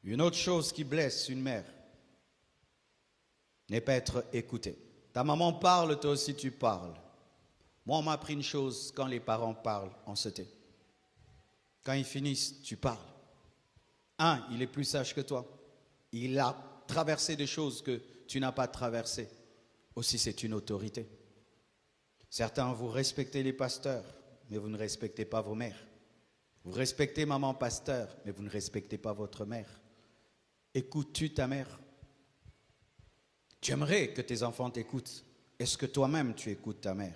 Une autre chose qui blesse une mère n'est pas être écoutée. Ta maman parle, toi aussi tu parles. Moi, on m'a appris une chose, quand les parents parlent, on se tait. Quand ils finissent, tu parles. Un, il est plus sage que toi. Il a traversé des choses que tu n'as pas traversées. Aussi, c'est une autorité. Certains, vous respectez les pasteurs, mais vous ne respectez pas vos mères. Vous respectez maman pasteur, mais vous ne respectez pas votre mère. Écoutes-tu ta mère? Tu aimerais que tes enfants t'écoutent. Est-ce que toi-même tu écoutes ta mère?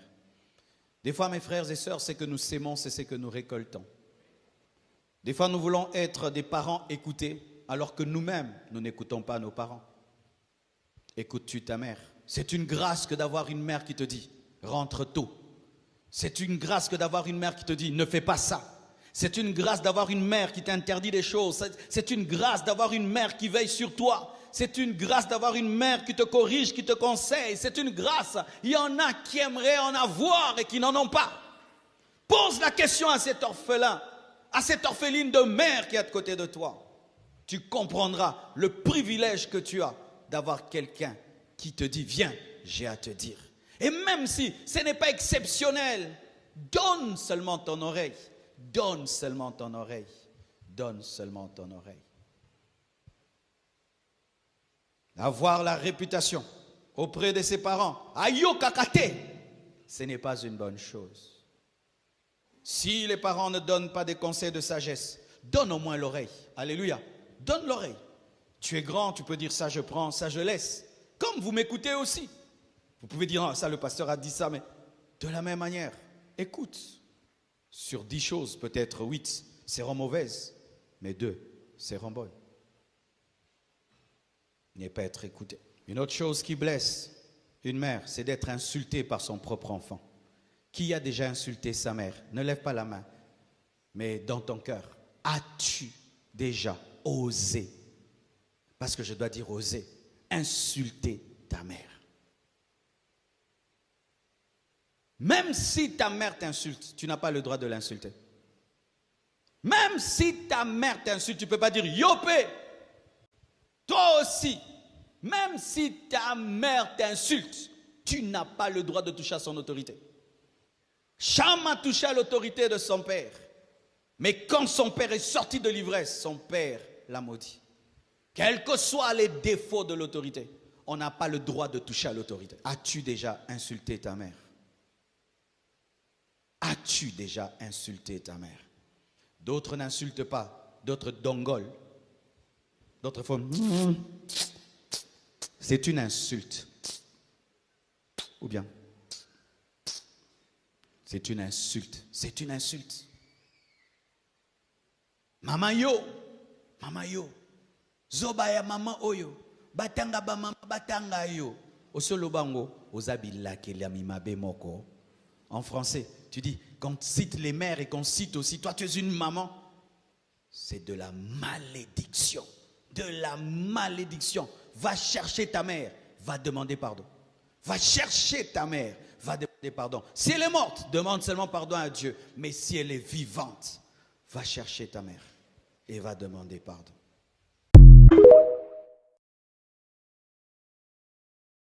Des fois, mes frères et sœurs, c'est que nous sémons, c'est ce que nous récoltons. Des fois, nous voulons être des parents écoutés, alors que nous-mêmes, nous n'écoutons pas nos parents. Écoutes-tu ta mère? C'est une grâce que d'avoir une mère qui te dit, rentre tôt. C'est une grâce que d'avoir une mère qui te dit, ne fais pas ça. C'est une grâce d'avoir une mère qui t'interdit des choses. C'est une grâce d'avoir une mère qui veille sur toi. C'est une grâce d'avoir une mère qui te corrige, qui te conseille. C'est une grâce. Il y en a qui aimeraient en avoir et qui n'en ont pas. Pose la question à cet orphelin, à cette orpheline de mère qui est à côté de toi. Tu comprendras le privilège que tu as d'avoir quelqu'un qui te dit, viens, j'ai à te dire. Et même si ce n'est pas exceptionnel, donne seulement ton oreille. Donne seulement ton oreille. Donne seulement ton oreille. Avoir la réputation auprès de ses parents, ayo kakate, ce n'est pas une bonne chose. Si les parents ne donnent pas des conseils de sagesse, donne au moins l'oreille. Alléluia. Donne l'oreille. Tu es grand, tu peux dire ça je prends, ça je laisse. Comme vous m'écoutez aussi. Vous pouvez dire, ah, ça le pasteur a dit ça, mais de la même manière, écoute. Sur 10 choses, peut-être 8 seront mauvaises, mais 2 seront bonnes. Ne pas être écouté. Une autre chose qui blesse une mère, c'est d'être insultée par son propre enfant. Qui a déjà insulté sa mère? Ne lève pas la main. Mais dans ton cœur, as-tu déjà osé, parce que je dois dire oser, insulter ta mère? Même si ta mère t'insulte, tu n'as pas le droit de l'insulter. Même si ta mère t'insulte, tu ne peux pas dire « Yopé !» Toi aussi, même si ta mère t'insulte, tu n'as pas le droit de toucher à son autorité. Cham a touché à l'autorité de son père. Mais quand son père est sorti de l'ivresse, son père l'a maudit. Quels que soient les défauts de l'autorité, on n'a pas le droit de toucher à l'autorité. As-tu déjà insulté ta mère? As-tu déjà insulté ta mère? D'autres n'insultent pas, d'autres dongolent. D'autres font... C'est une insulte. Ou bien, c'est une insulte. C'est une insulte. Mama yo, zobaya mama oyo, batanga ba mama batanga yo. Osolo bango, ozabila kelami mabe moko. En français, tu dis, quand on cite les mères et qu'on cite aussi, toi tu es une maman, c'est de la malédiction. De la malédiction. Va chercher ta mère, va demander pardon. Va chercher ta mère, va demander pardon. Si elle est morte, demande seulement pardon à Dieu. Mais si elle est vivante, va chercher ta mère et va demander pardon.